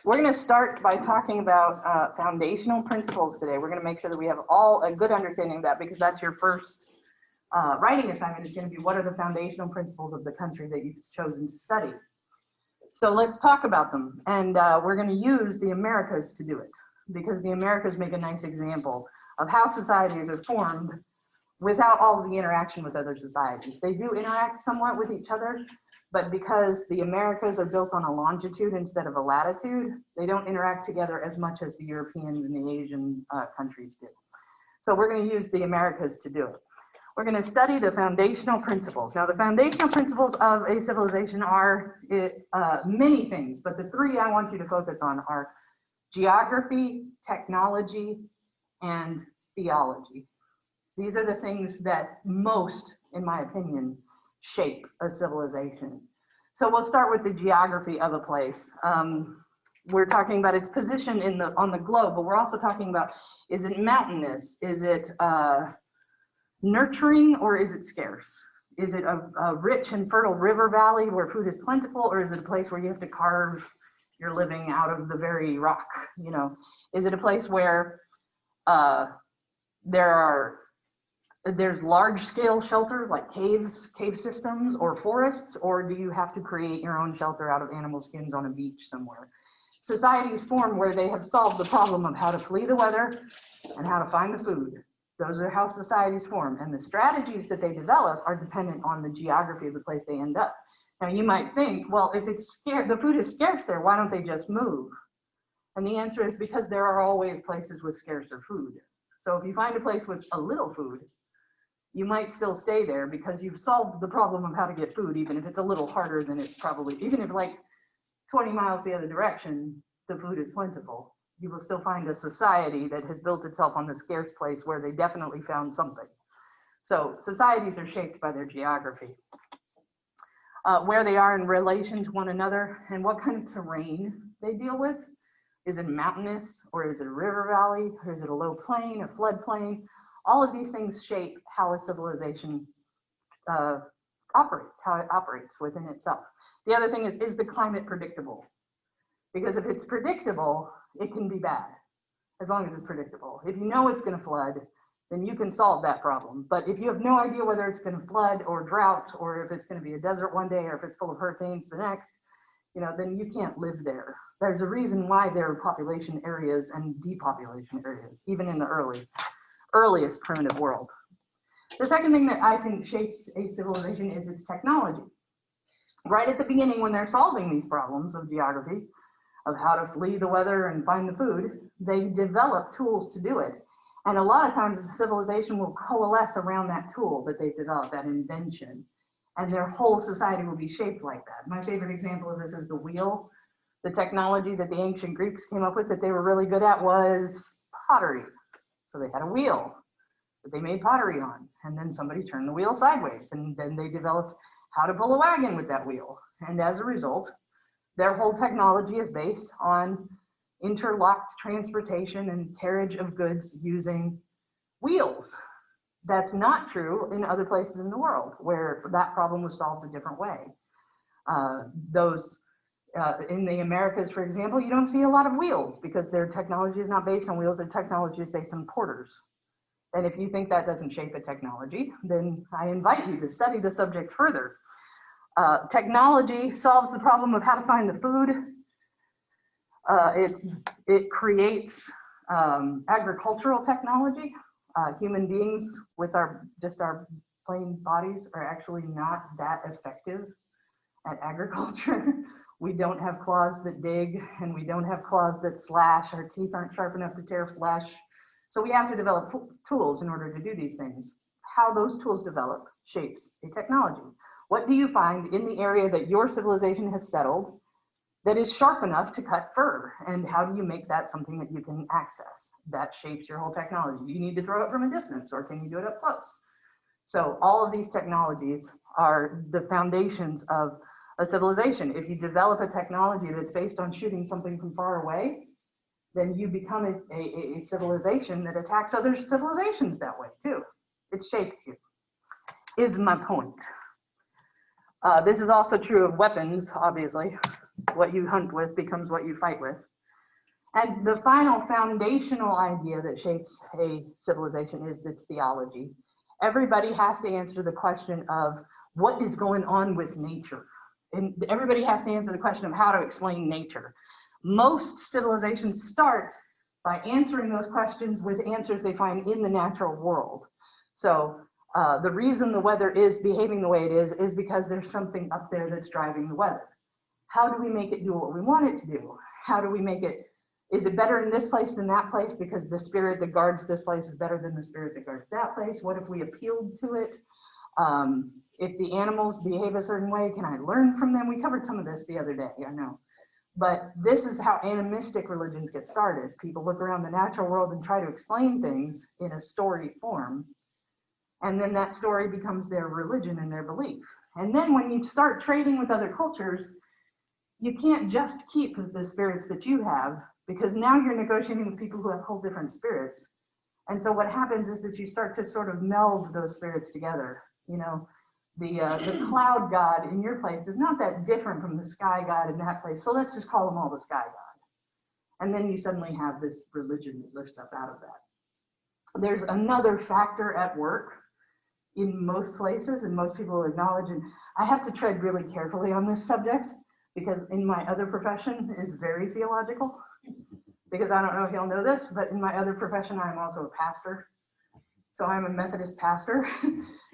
We're going to start by talking about foundational principles today. We're going to make sure that we have all a good understanding of that, because that's your first writing assignment, is going to be what are the foundational principles of the country that you've chosen to study. So let's talk about them, and we're going to use the Americas to do it, because the Americas make a nice example of how societies are formed without all of the interaction with other societies. They do interact somewhat with each other, but because the Americas are built on a longitude instead of a latitude, they don't interact together as much as the Europeans and the Asian countries do. So we're going to use the Americas to do it. We're going to study the foundational principles. Now, the foundational principles of a civilization are many things, but the three I want you to focus on are geography, technology, and theology. These are the things that most, in my opinion, shape a civilization. So we'll start with the geography of a place. We're talking about its position on the globe, but we're also talking about, is it mountainous? Is it nurturing, or is it scarce? Is it a rich and fertile river valley where food is plentiful, or is it a place where you have to carve your living out of the very rock? You know, is it a place where there's large-scale shelter like cave systems or forests, or do you have to create your own shelter out of animal skins on a beach somewhere? Societies form where they have solved the problem of how to flee the weather and how to find the food. Those are how societies form, and the strategies that they develop are dependent on the geography of the place they end up. Now, you might think, well, if it's scarce, the food is scarce there, why don't they just move? And the answer is because there are always places with scarcer food. So if you find a place with a little food, you might still stay there because you've solved the problem of how to get food, even if it's a little harder than it probably, even if like 20 miles the other direction, the food is plentiful. You will still find a society that has built itself on the scarce place where they definitely found something. So societies are shaped by their geography, where they are in relation to one another, and what kind of terrain they deal with. Is it mountainous, or is it a river valley, or is it a low plain, a floodplain? All of these things shape how a civilization operates, how it operates within itself. The other thing is the climate predictable? Because if it's predictable, it can be bad, as long as it's predictable. If you know it's going to flood, then you can solve that problem. But if you have no idea whether it's going to flood or drought, or if it's going to be a desert one day, or if it's full of hurricanes the next, you know, then you can't live there. There's a reason why there are population areas and depopulation areas, even in the earliest primitive world. The second thing that I think shapes a civilization is its technology. Right at the beginning, when they're solving these problems of geography, of how to flee the weather and find the food, they develop tools to do it. And a lot of times, the civilization will coalesce around that tool that they've developed, that invention, and their whole society will be shaped like that. My favorite example of this is the wheel. The technology that the ancient Greeks came up with that they were really good at was pottery. So they had a wheel that they made pottery on, and then somebody turned the wheel sideways, and then they developed how to pull a wagon with that wheel. And as a result, their whole technology is based on interlocked transportation and carriage of goods using wheels. That's not true in other places in the world where that problem was solved a different way. In the Americas, for example, you don't see a lot of wheels because their technology is not based on wheels, their technology is based on porters. And if you think that doesn't shape a technology, then I invite you to study the subject further. Technology solves the problem of how to find the food. It creates agricultural technology. Human beings with our plain bodies are actually not that effective at agriculture. We don't have claws that dig, and we don't have claws that slash. Our teeth aren't sharp enough to tear flesh. So we have to develop tools in order to do these things. How those tools develop shapes a technology. What do you find in the area that your civilization has settled that is sharp enough to cut fur? And how do you make that something that you can access? That shapes your whole technology. You need to throw it from a distance, or can you do it up close? So all of these technologies are the foundations of a civilization. If you develop a technology that's based on shooting something from far away, then you become a civilization that attacks other civilizations that way too. It shapes you, is my point. This is also true of weapons, obviously. What you hunt with becomes what you fight with. And the final foundational idea that shapes a civilization is its theology. Everybody has to answer the question of what is going on with nature. And everybody has to answer the question of how to explain nature. Most civilizations start by answering those questions with answers they find in the natural world. So the reason the weather is behaving the way it is because there's something up there that's driving the weather. How do we make it do what we want it to do? How do we make it, is it better in this place than that place because the spirit that guards this place is better than the spirit that guards that place? What if we appealed to it? If the animals behave a certain way, can I learn from them? We covered some of this the other day, I know. But this is how animistic religions get started. People look around the natural world and try to explain things in a story form. And then that story becomes their religion and their belief. And then when you start trading with other cultures, you can't just keep the spirits that you have, because now you're negotiating with people who have whole different spirits. And so what happens is that you start to sort of meld those spirits together. You know, the cloud god in your place is not that different from the sky god in that place. So let's just call them all the sky god. And then you suddenly have this religion that lifts up out of that. There's another factor at work in most places, and most people acknowledge, and I have to tread really carefully on this subject because in my other profession is very theological. Because I don't know if you'll know this, but in my other profession, I'm also a pastor. So I'm a Methodist pastor.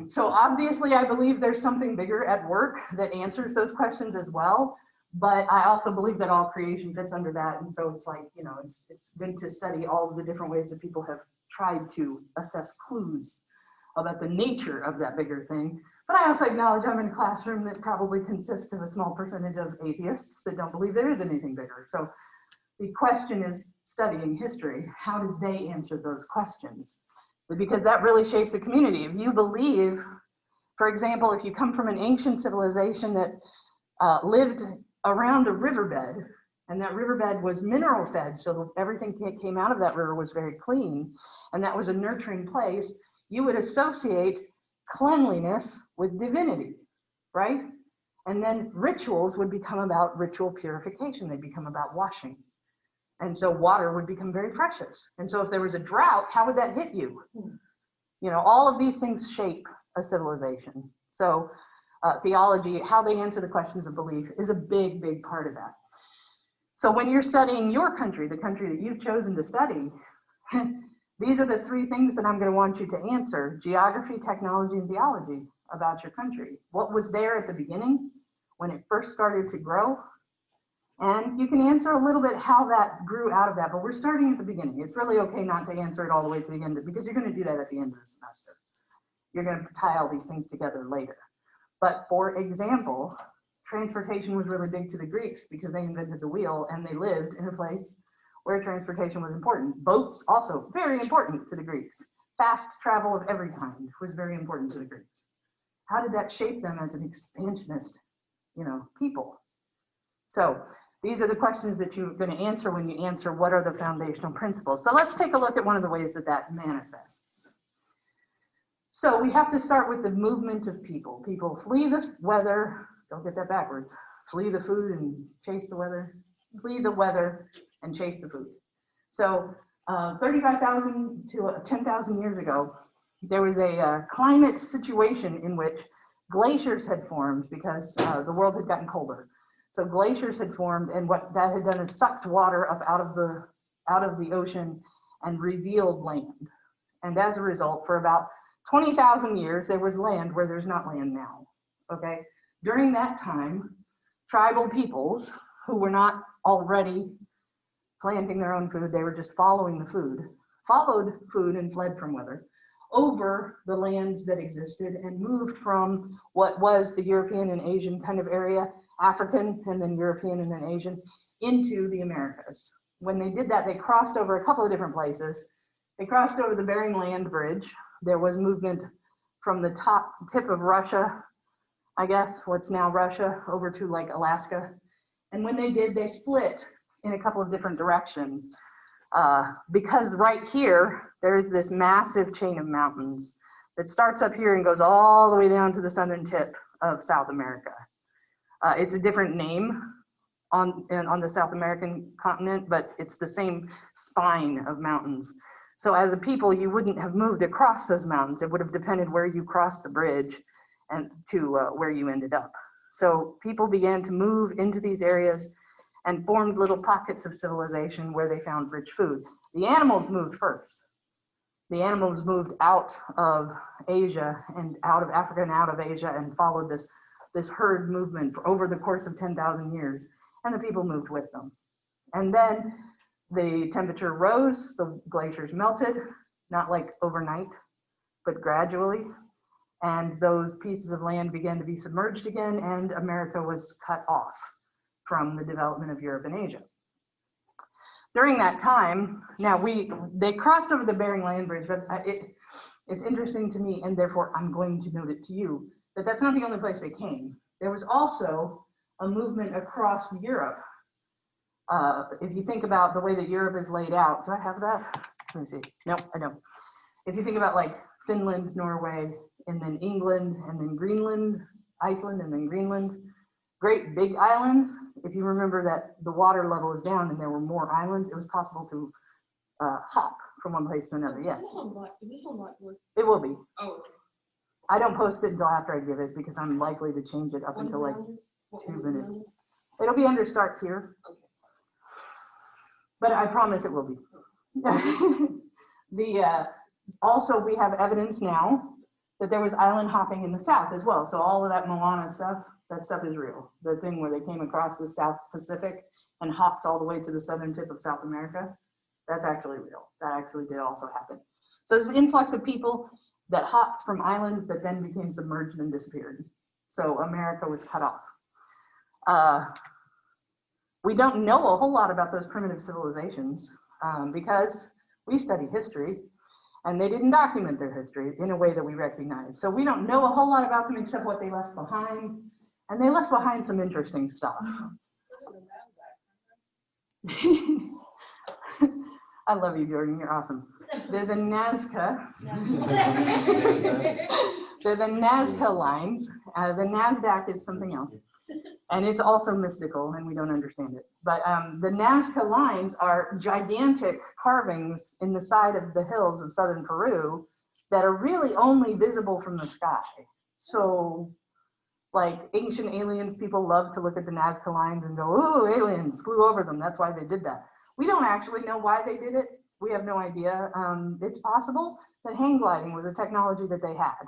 So obviously I believe there's something bigger at work that answers those questions as well. But I also believe that all creation fits under that. And so it's like, you know, it's good to study all of the different ways that people have tried to assess clues about the nature of that bigger thing. But I also acknowledge I'm in a classroom that probably consists of a small percentage of atheists that don't believe there is anything bigger. So the question is, studying history, how did they answer those questions? Because that really shapes a community. If you believe, for example, if you come from an ancient civilization that lived around a riverbed, and that riverbed was mineral fed, so everything that came out of that river was very clean, and that was a nurturing place, you would associate cleanliness with divinity, right? And then rituals would become about ritual purification. They become about washing. And so water would become very precious. And so if there was a drought, how would that hit you? You know, all of these things shape a civilization. So theology, how they answer the questions of belief, is a big, big part of that. So when you're studying your country, the country that you've chosen to study, these are the three things that I'm going to want you to answer: geography, technology, and theology about your country. What was there at the beginning when it first started to grow? And you can answer a little bit how that grew out of that, but we're starting at the beginning. It's really okay not to answer it all the way to the end, because you're going to do that at the end of the semester. You're going to tie all these things together later. But for example, transportation was really big to the Greeks because they invented the wheel, and they lived in a place where transportation was important. Boats also very important to the Greeks. Fast travel of every kind was very important to the Greeks. How did that shape them as an expansionist, you know, people? So these are the questions that you're going to answer when you answer what are the foundational principles. So let's take a look at one of the ways that that manifests. So we have to start with the movement of people. People flee the weather, don't get that backwards, flee the food and chase the weather, flee the weather and chase the food. So 35,000 to 10,000 years ago, there was a climate situation in which glaciers had formed because the world had gotten colder. So glaciers had formed, and what that had done is sucked water up out of the ocean and revealed land. And as a result, for about 20,000 years, there was land where there's not land now, okay? During that time, tribal peoples who were not already planting their own food, they were just following the food, followed food and fled from weather over the land that existed and moved from what was the European and Asian kind of area, African and then European and then Asian, into the Americas. When they did that, they crossed over a couple of different places. They crossed over the Bering Land Bridge. There was movement from the tip of Russia, I guess, what's now Russia, over to like Alaska. And when they did, they split in a couple of different directions. Because right here, there is this massive chain of mountains that starts up here and goes all the way down to the southern tip of South America. It's a different name on the South American continent, but it's the same spine of mountains. So as a people, you wouldn't have moved across those mountains. It would have depended where you crossed the bridge and to where you ended up. So people began to move into these areas and formed little pockets of civilization where they found rich food. The animals moved first. The animals moved out of Asia and out of Africa and out of Asia and followed this herd movement for over the course of 10,000 years, and the people moved with them. And then the temperature rose, the glaciers melted, not like overnight, but gradually. And those pieces of land began to be submerged again, and America was cut off from the development of Europe and Asia. During that time, now they crossed over the Bering Land Bridge, but it's interesting to me, and therefore I'm going to note it to you, that that's not the only place they came. There was also a movement across Europe. If you think about the way that Europe is laid out, do I have that? Let me see. Nope, I don't. If you think about like Finland, Norway, and then England, and then Greenland, Iceland, and then Greenland, great big islands. If you remember that the water level was down and there were more islands, it was possible to hop from one place to another. Yes. Is this one black? It will be. Oh, okay. I don't post it until after I give it because I'm likely to change it up until like 2 minutes. It'll be under start here. Okay. But I promise it will be. Also, we have evidence now that there was island hopping in the South as well. So all of that Moana stuff, that stuff is real. The thing where they came across the South Pacific and hopped all the way to the southern tip of South America, that's actually real. That actually did also happen. So there's an influx of people that hopped from islands that then became submerged and disappeared. So America was cut off. We don't know a whole lot about those primitive civilizations because we study history and they didn't document their history in a way that we recognize. So we don't know a whole lot about them except what they left behind. And they left behind some interesting stuff. I love you, Jordan, you're awesome. They're the Nazca. They're the Nazca lines. The NASDAQ is something else. And it's also mystical and we don't understand it. But the Nazca lines are gigantic carvings in the side of the hills of southern Peru that are really only visible from the sky. So like ancient aliens, people love to look at the Nazca lines and go, "Ooh, aliens flew over them. That's why they did that." We don't actually know why they did it. We have no idea. It's possible that hang gliding was a technology that they had.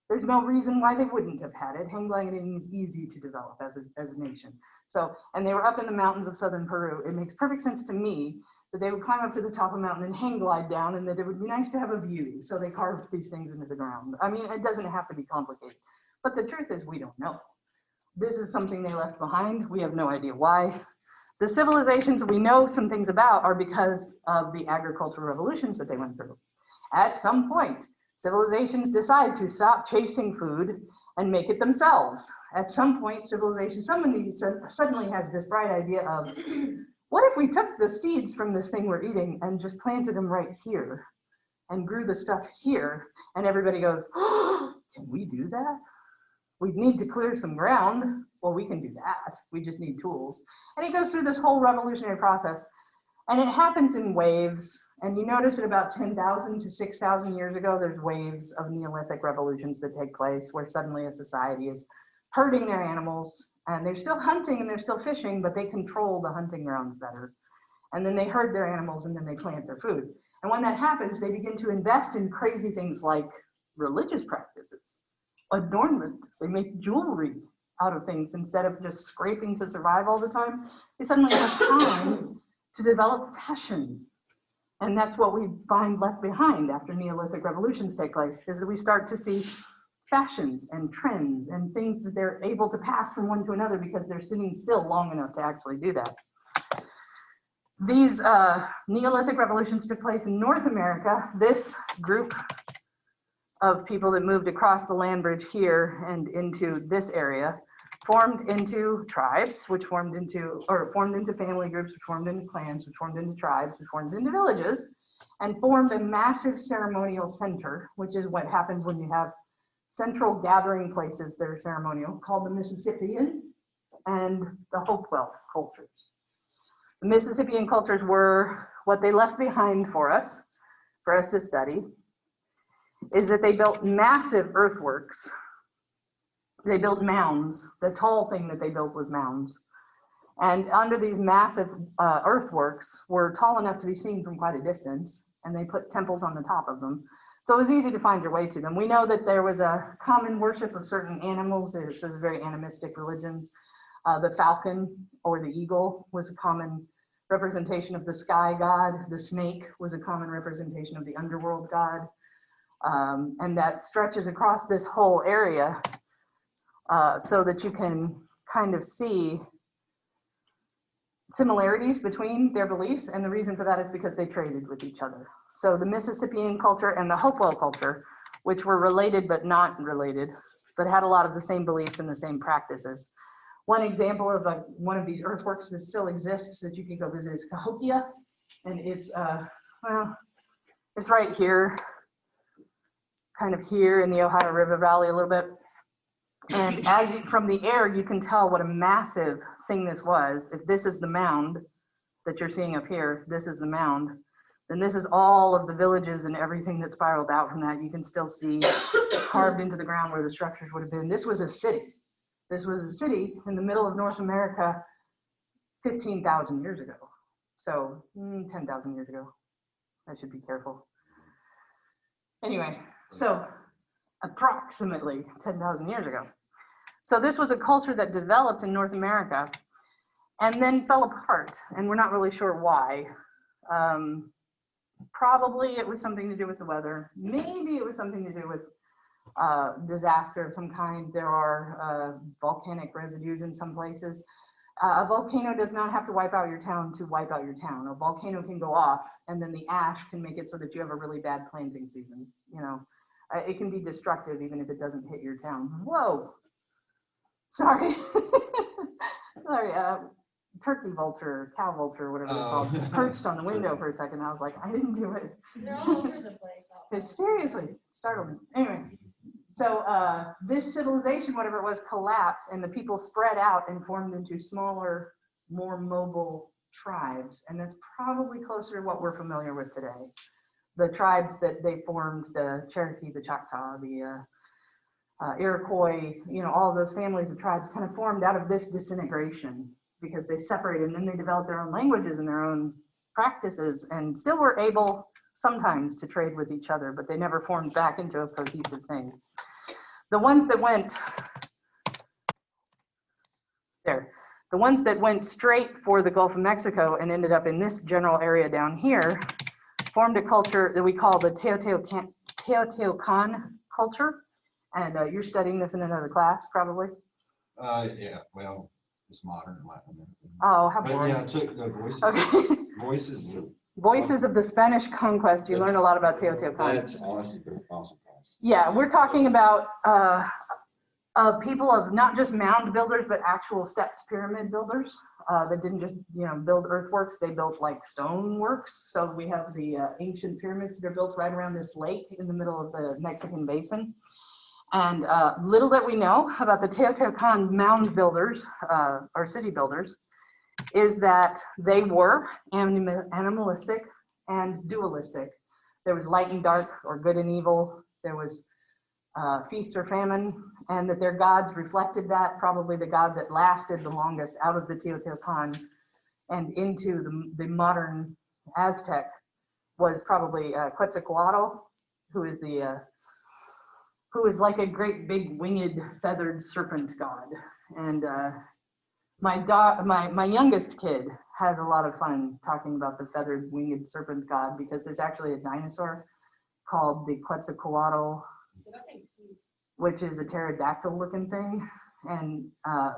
There's no reason why they wouldn't have had it. Hang gliding is easy to develop as a nation. So, and they were up in the mountains of southern Peru. It makes perfect sense to me that they would climb up to the top of a mountain and hang glide down, and that it would be nice to have a view. So they carved these things into the ground. I mean, it doesn't have to be complicated. But the truth is, we don't know. This is something they left behind. We have no idea why. The civilizations we know some things about are because of the agricultural revolutions that they went through. At some point, civilizations decide to stop chasing food and make it themselves. At some point, somebody suddenly has this bright idea of, what if we took the seeds from this thing we're eating and just planted them right here and grew the stuff here? And everybody goes, oh, can we do that? We need to clear some ground. Well, we can do that. We just need tools. And it goes through this whole revolutionary process. And it happens in waves. And you notice at about 10,000 to 6,000 years ago, there's waves of Neolithic revolutions that take place where suddenly a society is herding their animals. And they're still hunting and they're still fishing, but they control the hunting grounds better. And then they herd their animals and then they plant their food. And when that happens, they begin to invest in crazy things like religious practices, adornment. They make jewelry out of things instead of just scraping to survive all the time. They suddenly have time to develop fashion. And that's what we find left behind after Neolithic revolutions take place, is that we start to see fashions and trends and things that they're able to pass from one to another because they're sitting still long enough to actually do that. These Neolithic revolutions took place in North America. This group of people that moved across the land bridge here and into this area formed into tribes, which formed into family groups, which formed into clans, which formed into tribes, which formed into villages, and formed a massive ceremonial center, which is what happens when you have central gathering places that are ceremonial, called the Mississippian. and the Hopewell cultures. The Mississippian cultures were what they left behind for us to study, is that they built massive earthworks. They built mounds. The tall thing that they built was mounds. And under these massive earthworks were tall enough to be seen from quite a distance, and they put temples on the top of them. So it was easy to find your way to them. We know that there was a common worship of certain animals. There's very animistic religions. The falcon or the eagle was a common representation of the sky god. The snake was a common representation of the underworld god. And that stretches across this whole area so that you can kind of see similarities between their beliefs, and the reason for that is because they traded with each other. So the Mississippian culture and the Hopewell culture, which were related but not related, but had a lot of the same beliefs and the same practices. One example of one of these earthworks that still exists that you can go visit is Cahokia, and it's well, it's right here, kind of here in the Ohio River Valley a little bit. And as you, from the air, you can tell what a massive thing this was. If this is the mound that you're seeing up here, this is the mound, then this is all of the villages and everything that spiraled out from that. You can still see carved into the ground where the structures would have been. This was a city. This was a city in the middle of North America 15,000 years ago. So 10,000 years ago. I should be careful. Anyway, so approximately 10,000 years ago. So this was a culture that developed in North America and then fell apart, and we're not really sure why. Probably it was something to do with the weather. Maybe it was something to do with disaster of some kind. There are volcanic residues in some places. A volcano does not have to wipe out your town to wipe out your town. A volcano can go off, and then the ash can make it so that you have a really bad planting season. You know, it can be destructive even if it doesn't hit your town. Whoa, sorry. Sorry, turkey vulture, cow vulture, whatever they're called, just perched on the window for a second. I was like, I didn't do it. They're all over the place. Seriously, startled me. Anyway, so this civilization, whatever it was, collapsed, and the people spread out and formed into smaller, more mobile tribes. And that's probably closer to what we're familiar with today. The tribes that they formed, the Cherokee, the Choctaw, the Iroquois, you know, all of those families of tribes kind of formed out of this disintegration because they separated, and then they developed their own languages and their own practices, and still were able sometimes to trade with each other, but they never formed back into a cohesive thing. The ones that went there, the ones that went straight for the Gulf of Mexico and ended up in this general area down here formed a culture that we call the Teotihuacan culture. And you're studying this in another class, probably? Yeah, well, it's modern Latin American. Oh, how boring. Yeah, I took the voices. Okay. Voices of the Spanish conquest. You learn a lot about Teotihuacan. That's awesome. Awesome. Yeah, we're talking about people of not just mound builders, but actual stepped pyramid builders that didn't just, you know, build earthworks. They built like stone works. So we have the ancient pyramids that are built right around this lake in the middle of the Mexican basin. And little that we know about the Teotihuacan mound builders or city builders is that they were animalistic and dualistic. There was light and dark, or good and evil. There was feast or famine, and that their gods reflected that. Probably the god that lasted the longest out of the Teotihuacan and into the modern Aztec was probably Quetzalcoatl, who is like a great big winged feathered serpent god. And my youngest kid has a lot of fun talking about the feathered winged serpent god, because there's actually a dinosaur called the Quetzalcoatl, which is a pterodactyl looking thing. And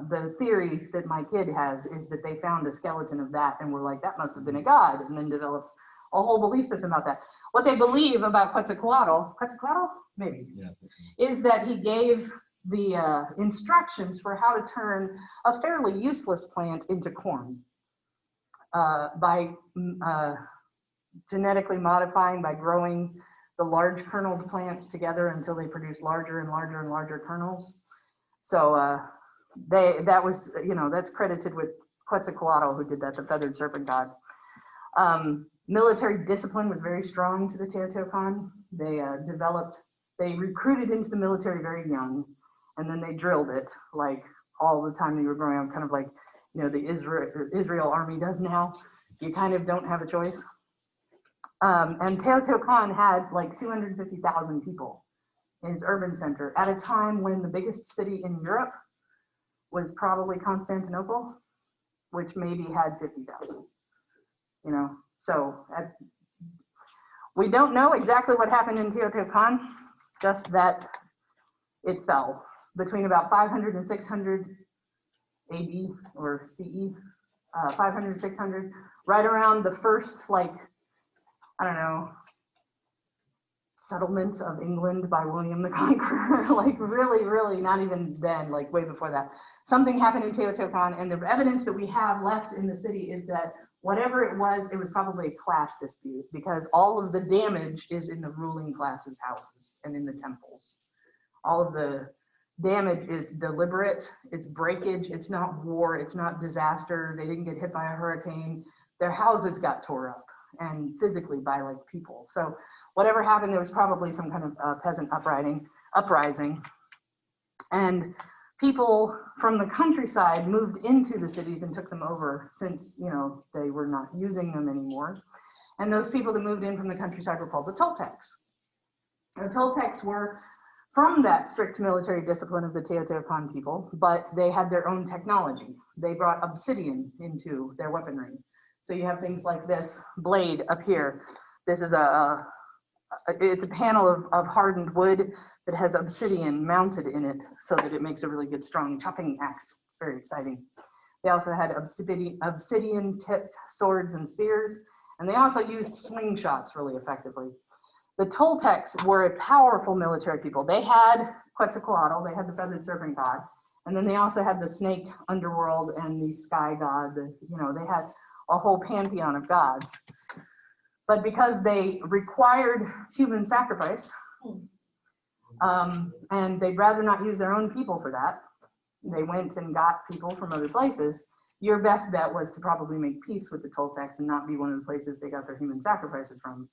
the theory that my kid has is that they found a skeleton of that and were like, that must have been a god, and then developed a whole belief system about that. What they believe about Quetzalcoatl, maybe, yeah, is that he gave the instructions for how to turn a fairly useless plant into corn by genetically modifying, by growing the large kerneled plants together until they produce larger and larger and larger kernels. So that was, that's credited with Quetzalcoatl, who did that, the feathered serpent god. Military discipline was very strong to the Teotihuacan. They recruited into the military very young, and then they drilled it like all the time they were growing up, kind of like, the Israel army does now. You kind of don't have a choice. And Teotihuacan had like 250,000 people in its urban center at a time when the biggest city in Europe was probably Constantinople, which maybe had 50,000, So we don't know exactly what happened in Teotihuacan, just that it fell between about 500 and 600 AD or CE, 500 and 600, right around the first, settlement of England by William the Conqueror, like really not even then, like way before that. Something happened in Teotihuacan, and the evidence that we have left in the city is that whatever it was probably a class dispute, because all of the damage is in the ruling class's houses and in the temples. All of the damage is deliberate, it's breakage, it's not war, it's not disaster, they didn't get hit by a hurricane, their houses got tore up, and physically by like people. So whatever happened, there was probably some kind of peasant uprising. And people from the countryside moved into the cities and took them over, since they were not using them anymore. And those people that moved in from the countryside were called the Toltecs. The Toltecs were from that strict military discipline of the Teotihuacan people, but they had their own technology. They brought obsidian into their weaponry. So you have things like this blade up here. This is it's a panel of hardened wood that has obsidian mounted in it so that it makes a really good strong chopping axe. It's very exciting. They also had obsidian tipped swords and spears, and they also used slingshots really effectively. The Toltecs were a powerful military people. They had Quetzalcoatl, they had the feathered serpent god, and then they also had the snake underworld and the sky god. They had a whole pantheon of gods. But because they required human sacrifice, and they'd rather not use their own people for that, they went and got people from other places. Your best bet was to probably make peace with the Toltecs and not be one of the places they got their human sacrifices from.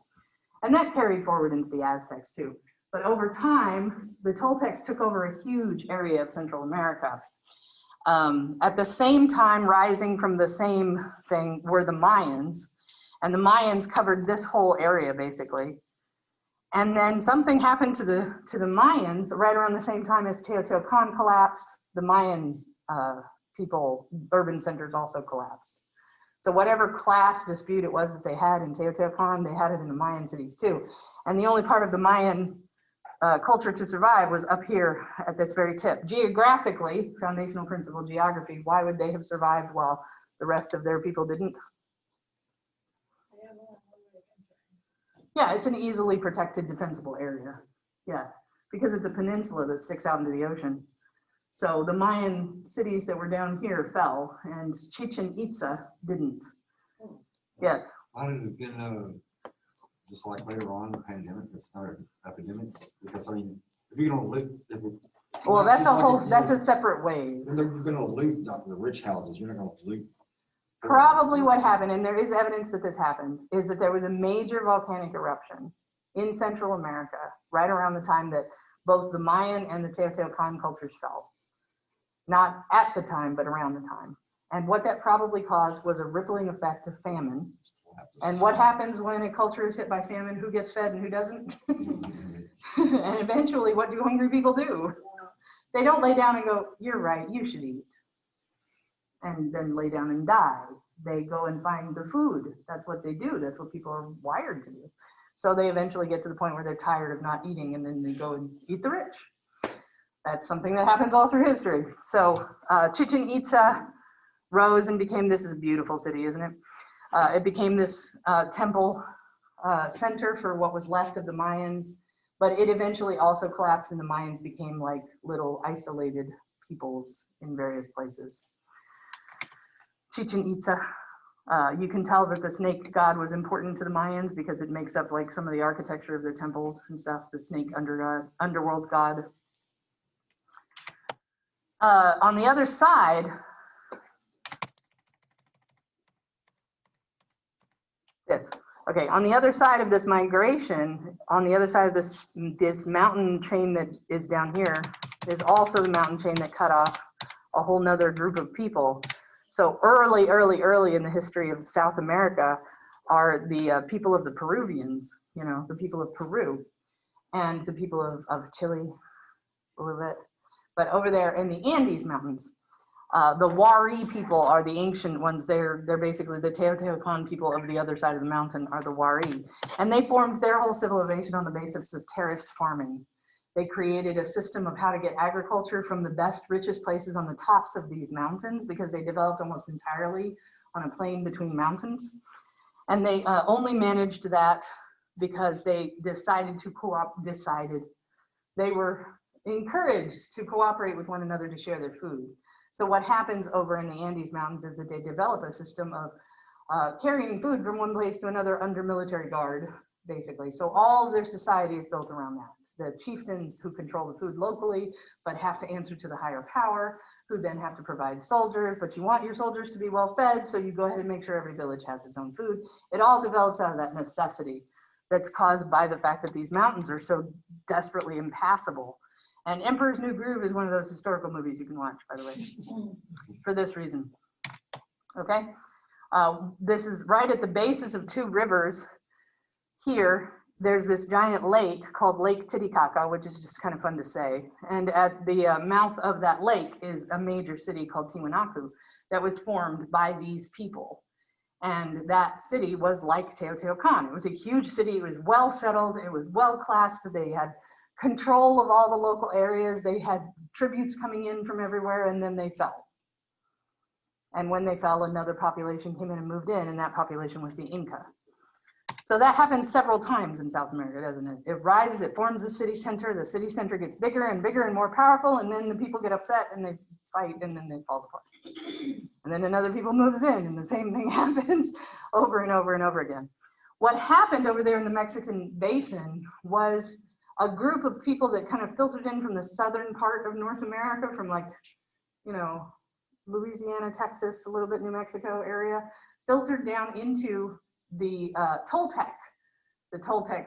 And that carried forward into the Aztecs too. But over time, the Toltecs took over a huge area of Central America. At the same time, rising from the same thing were the Mayans. And the Mayans covered this whole area basically. And then something happened to the Mayans right around the same time as Teotihuacan collapsed. The Mayan people, urban centers also collapsed. So whatever class dispute it was that they had in Teotihuacan, they had it in the Mayan cities too. And the only part of the Mayan culture to survive was up here at this very tip. Geographically, foundational principle geography, why would they have survived while the rest of their people didn't? Yeah, it's an easily protected, defensible area. Yeah, because it's a peninsula that sticks out into the ocean. So the Mayan cities that were down here fell, and Chichen Itza didn't. Yes? Why did it get just like later on, the pandemic, it started epidemics? Because I mean, if you don't live, well, that's that's a separate wave. Then you're going to loot the rich houses. You're not going to loot. Probably what happened, and there is evidence that this happened, is that there was a major volcanic eruption in Central America right around the time that both the Mayan and the Teotihuacan cultures fell. Not at the time, but around the time. And what that probably caused was a rippling effect of famine. And what happens when a culture is hit by famine? Who gets fed and who doesn't? And eventually, what do hungry people do? They don't lay down and go, you're right, you should eat, and then lay down and die. They go and find the food. That's what they do. That's what people are wired to do. So they eventually get to the point where they're tired of not eating, and then they go and eat the rich. That's something that happens all through history. So Chichen Itza rose and became, this is a beautiful city, isn't it? It became this temple center for what was left of the Mayans, but it eventually also collapsed, and the Mayans became like little isolated peoples in various places. Chichen Itza, you can tell that the snake god was important to the Mayans because it makes up like some of the architecture of their temples and stuff, the snake underworld god. On the other side, okay, on the other side of this migration, on the other side of this mountain chain that is down here, is also the mountain chain that cut off a whole nother group of people. So early in the history of South America are the people of the Peruvians, you know, the people of Peru, and the people of Chile a little bit. But over there in the Andes Mountains, the Wari people are the ancient ones. They're basically the Teotihuacan people of the other side of the mountain are the Wari. And they formed their whole civilization on the basis of terraced farming. They created a system of how to get agriculture from the best, richest places on the tops of these mountains, because they developed almost entirely on a plain between mountains. And they only managed that because they decided to they were encouraged to cooperate with one another to share their food. So what happens over in the Andes Mountains is that they develop a system of carrying food from one place to another under military guard, basically. So all of their society is built around that. The chieftains who control the food locally, but have to answer to the higher power, who then have to provide soldiers, but you want your soldiers to be well fed, so you go ahead and make sure every village has its own food. It all develops out of that necessity that's caused by the fact that these mountains are so desperately impassable. And Emperor's New Groove is one of those historical movies you can watch, by the way, for this reason. Okay, this is right at the basis of two rivers. Here, there's this giant lake called Lake Titicaca, which is just kind of fun to say. And at the mouth of that lake is a major city called Tiwanaku that was formed by these people. And that city was like Teotihuacan. It was a huge city. It was well settled. It was well classed. They had control of all the local areas. They had tributes coming in from everywhere, and then they fell. And when they fell, another population came in and moved in, and that population was the Inca. So that happens several times in South America, doesn't it? It rises, it forms a city center, the city center gets bigger and bigger and more powerful, and then the people get upset and they fight, and then it falls apart. And then another people moves in, and the same thing happens over and over and over again. What happened over there in the Mexican basin was a group of people that kind of filtered in from the southern part of North America, from like, you know, Louisiana, Texas, a little bit New Mexico area, filtered down into the Toltec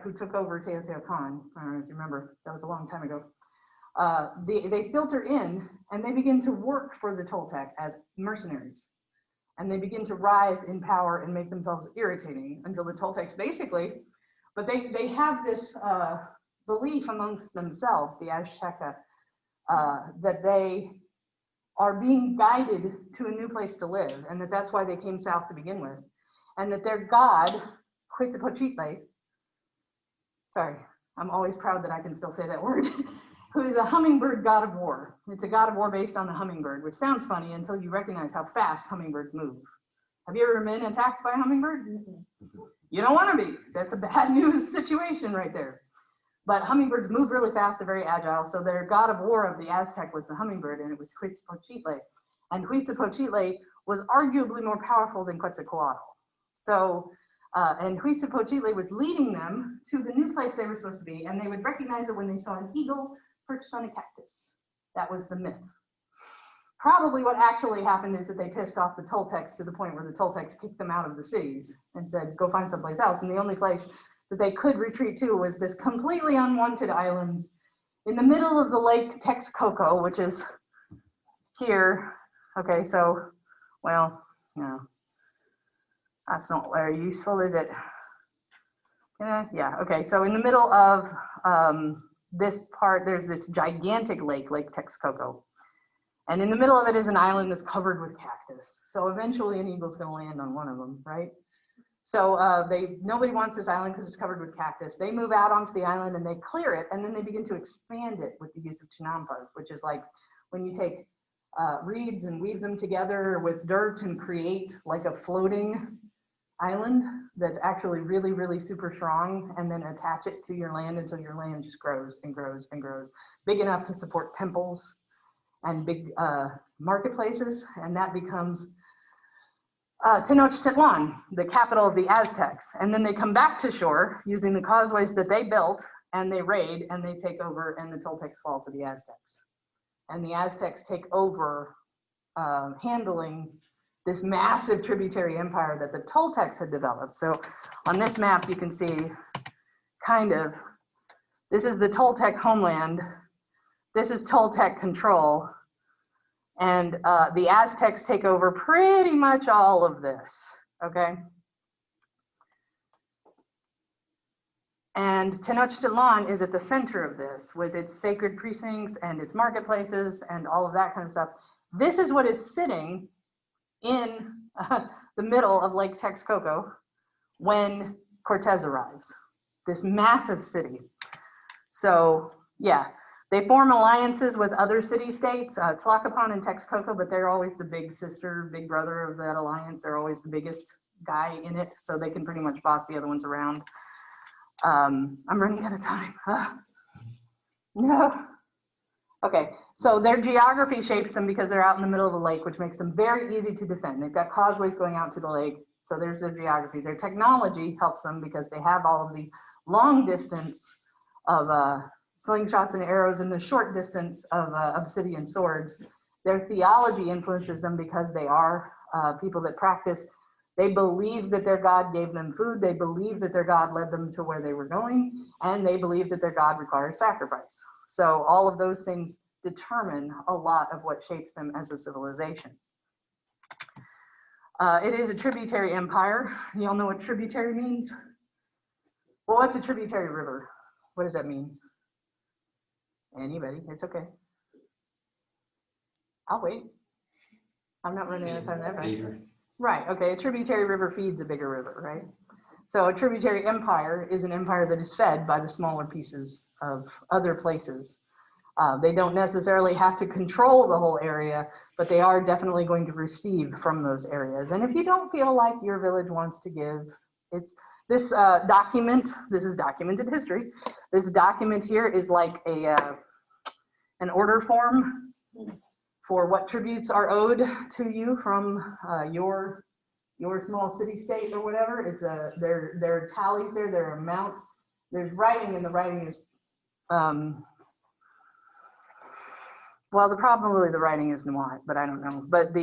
who took over Teotihuacan. I don't know if you remember, that was a long time ago. They filter in and they begin to work for the Toltec as mercenaries. And they begin to rise in power and make themselves irritating until the Toltecs basically, but they have this belief amongst themselves, the Azteca, that they are being guided to a new place to live, and that's why they came south to begin with. And that their god, Quetzalcoatl, sorry, I'm always proud that I can still say that word, who is a hummingbird god of war. It's a god of war based on the hummingbird, which sounds funny until you recognize how fast hummingbirds move. Have you ever been attacked by a hummingbird? You don't want to be. That's a bad news situation right there. But hummingbirds move really fast, they're very agile. So their god of war of the Aztec was the hummingbird, and it was Quetzalcoatl. And Quetzalcoatl was arguably more powerful than Quetzalcoatl. So, and Quetzalcoatl was leading them to the new place they were supposed to be, and they would recognize it when they saw an eagle perched on a cactus. That was the myth. Probably what actually happened is that they pissed off the Toltecs to the point where the Toltecs kicked them out of the cities and said, go find someplace else. And the only place that they could retreat to was this completely unwanted island in the middle of the Lake Texcoco, which is here. Okay, so, well, you know, that's not very useful, is it? Yeah, okay, so in the middle of this part, there's this gigantic lake, Lake Texcoco. And in the middle of it is an island that's covered with cactus. So eventually an eagle's gonna land on one of them, right? So nobody wants this island because it's covered with cactus. They move out onto the island and they clear it, and then they begin to expand it with the use of chinampas, which is like when you take reeds and weave them together with dirt and create like a floating island that's actually really, really super strong, and then attach it to your land until your land just grows and grows and grows, big enough to support temples and big marketplaces, and that becomes Tenochtitlan, the capital of the Aztecs. And then they come back to shore using the causeways that they built, and they raid and they take over, and the Toltecs fall to the Aztecs. and the Aztecs take over handling this massive tributary empire that the Toltecs had developed. So on this map, you can see kind of, this is the Toltec homeland. This is Toltec control. And the Aztecs take over pretty much all of this, okay? And Tenochtitlan is at the center of this with its sacred precincts and its marketplaces and all of that kind of stuff. This is what is sitting in the middle of Lake Texcoco when Cortez arrives, this massive city. So yeah, they form alliances with other city-states, Tlacopan and Texcoco, but they're always the big sister, big brother of that alliance. They're always the biggest guy in it, so they can pretty much boss the other ones around. I'm running out of time. No. Okay, so their geography shapes them because they're out in the middle of a lake, which makes them very easy to defend. They've got causeways going out to the lake, so there's their geography. Their technology helps them because they have all of the long distance of slingshots and arrows and the short distance of obsidian swords. Their theology influences them because they are people that practice. They believe that their God gave them food. They believe that their God led them to where they were going, and they believe that their God requires sacrifice. So all of those things determine a lot of what shapes them as a civilization. It is a tributary empire. You all know what tributary means? Well, what's a tributary river? What does that mean? Anybody? It's okay. I'll wait. I'm not running out of time that fast. Right, okay, a tributary river feeds a bigger river, right? So a tributary empire is an empire that is fed by the smaller pieces of other places. They don't necessarily have to control the whole area, but they are definitely going to receive from those areas. And if you don't feel like your village wants to give, it's this document, this is documented history. This document here is like an order form for what tributes are owed to you from your small city state or whatever. It's there are tallies there are amounts, there's writing, and the writing is well, probably the writing is not, but I don't know. But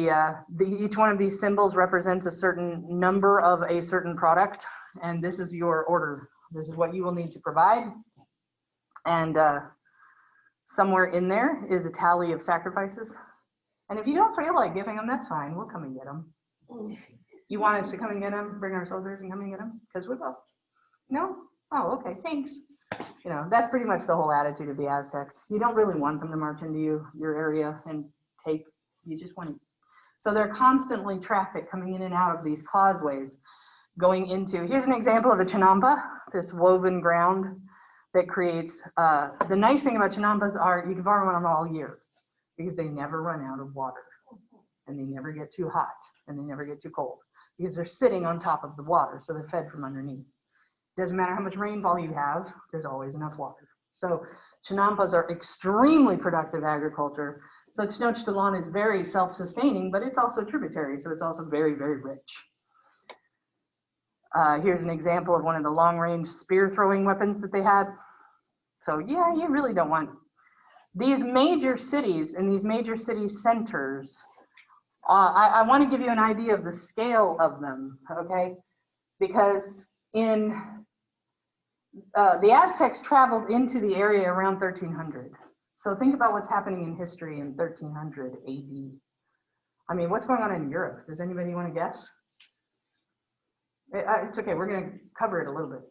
each one of these symbols represents a certain number of a certain product, and this is your order. This is what you will need to provide. And somewhere in there is a tally of sacrifices. And if you don't feel like giving them, that's fine. We'll come and get them. You want us to come and get them? Bring our soldiers and come and get them? Because we will. No? Oh, okay. Thanks. You know, that's pretty much the whole attitude of the Aztecs. You don't really want them to march into your area and take. You just want to. So they're constantly traffic coming in and out of these causeways, going into. Here's an example of a chinampa, this woven ground that creates. The nice thing about chinampas are you can farm them all year, because they never run out of water, and they never get too hot, and they never get too cold, because they're sitting on top of the water, so they're fed from underneath. Doesn't matter how much rainfall you have, there's always enough water. So chinampas are extremely productive agriculture. So Tenochtitlan is very self-sustaining, but it's also tributary, so it's also very, very rich. Here's an example of one of the long-range spear throwing weapons that they had. So yeah, you really don't want these major cities and these major city centers. I want to give you an idea of the scale of them, okay? Because in the Aztecs traveled into the area around 1300. So think about what's happening in history in 1300 AD. I mean, what's going on in Europe? Does anybody want to guess? It's okay, we're going to cover it a little bit.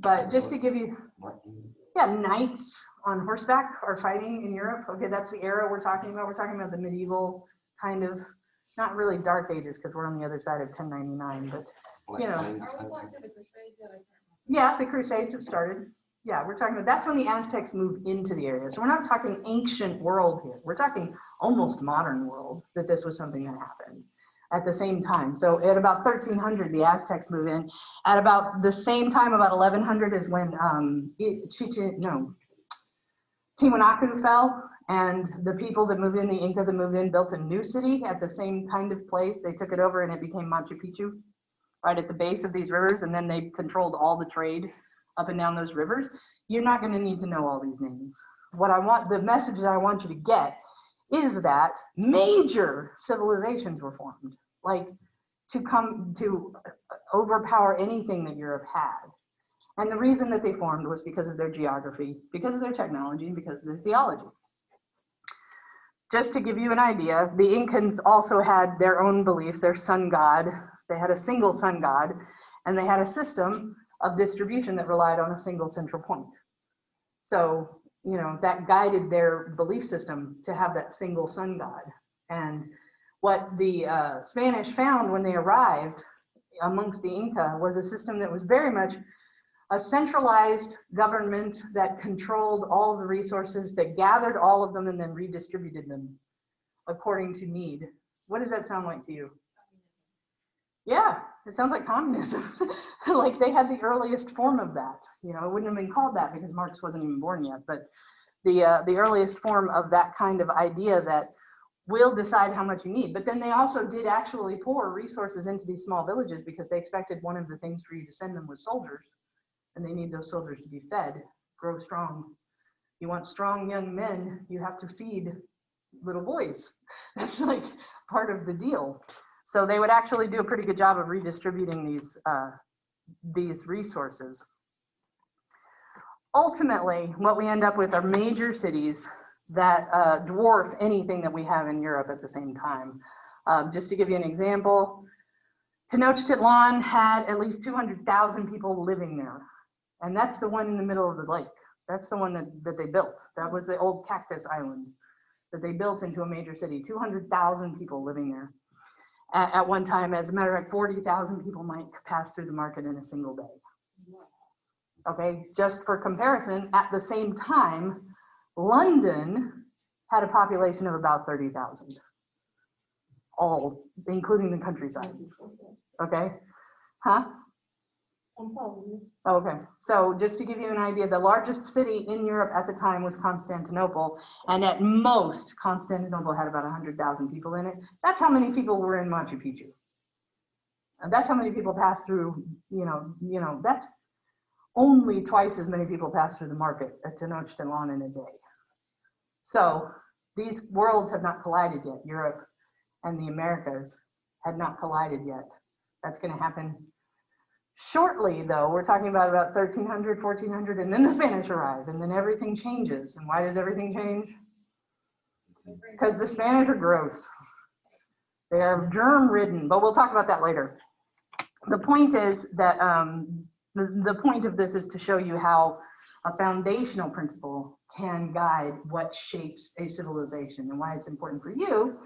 But just to give you, yeah, knights on horseback are fighting in Europe. Okay, that's the era we're talking about. We're talking about the medieval kind of, not really dark ages because we're on the other side of 1099, but you know. Are we going to the Crusades yet? Yeah, the Crusades have started. Yeah, we're talking about, that's when the Aztecs moved into the area. So we're not talking ancient world here. We're talking almost modern world, that this was something that happened at the same time. So at about 1300, the Aztecs move in. At about the same time, about 1100 is when Tiwanaku fell, and the people that moved in, the Inca that moved in, built a new city at the same kind of place. They took it over and it became Machu Picchu, right at the base of these rivers, and then they controlled all the trade up and down those rivers. You're not going to need to know all these names. the message that I want you to get is that major civilizations were formed, like to come to overpower anything that Europe had. And the reason that they formed was because of their geography, because of their technology, and because of their theology. Just to give you an idea, the Incans also had their own beliefs, their sun god. They had a single sun god, and they had a system of distribution that relied on a single central point. So, you know, that guided their belief system to have that single sun god. And what the Spanish found when they arrived amongst the Inca was a system that was very much a centralized government that controlled all of the resources, that gathered all of them and then redistributed them according to need. What does that sound like to you? Yeah, it sounds like communism. Like they had the earliest form of that. You know, it wouldn't have been called that because Marx wasn't even born yet, but the earliest form of that kind of idea that will decide how much you need. But then they also did actually pour resources into these small villages because they expected one of the things for you to send them was soldiers. And they need those soldiers to be fed, grow strong. You want strong young men, you have to feed little boys. That's like part of the deal. So they would actually do a pretty good job of redistributing these resources. Ultimately, what we end up with are major cities that dwarf anything that we have in Europe at the same time. Just to give you an example, Tenochtitlan had at least 200,000 people living there. And that's the one in the middle of the lake. That's the one that they built. That was the old cactus island that they built into a major city. 200,000 people living there at one time. As a matter of fact, 40,000 people might pass through the market in a single day. Okay, just for comparison, at the same time, London had a population of about 30,000, all, including the countryside. Okay, huh? Okay, so just to give you an idea, the largest city in Europe at the time was Constantinople, and at most, Constantinople had about 100,000 people in it. That's how many people were in Machu Picchu. And that's how many people passed through, you know, that's only twice as many people passed through the market at Tenochtitlan in a day. So these worlds have not collided yet. Europe and the Americas had not collided yet. That's going to happen shortly, though. We're talking about 1300, 1400, and then the Spanish arrive, and then everything changes. And why does everything change? Because the Spanish are gross. They are germ-ridden, but we'll talk about that later. The point is that the point of this is to show you how a foundational principle can guide what shapes a civilization and why it's important for you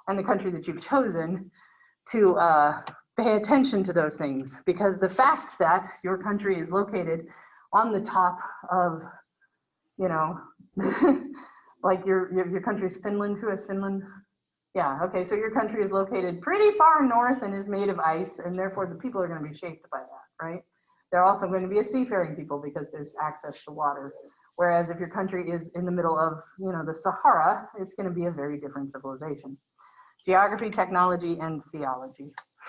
and the country that you've chosen to pay attention to those things, because the fact that your country is located on the top of, you know, like your country's Finland. Who has Finland? Yeah, okay, so your country is located pretty far north and is made of ice, and therefore the people are going to be shaped by that, right? They're also going to be a seafaring people because there's access to water. Whereas if your country is in the middle of, you know, the Sahara, it's going to be a very different civilization. Geography, technology, and theology.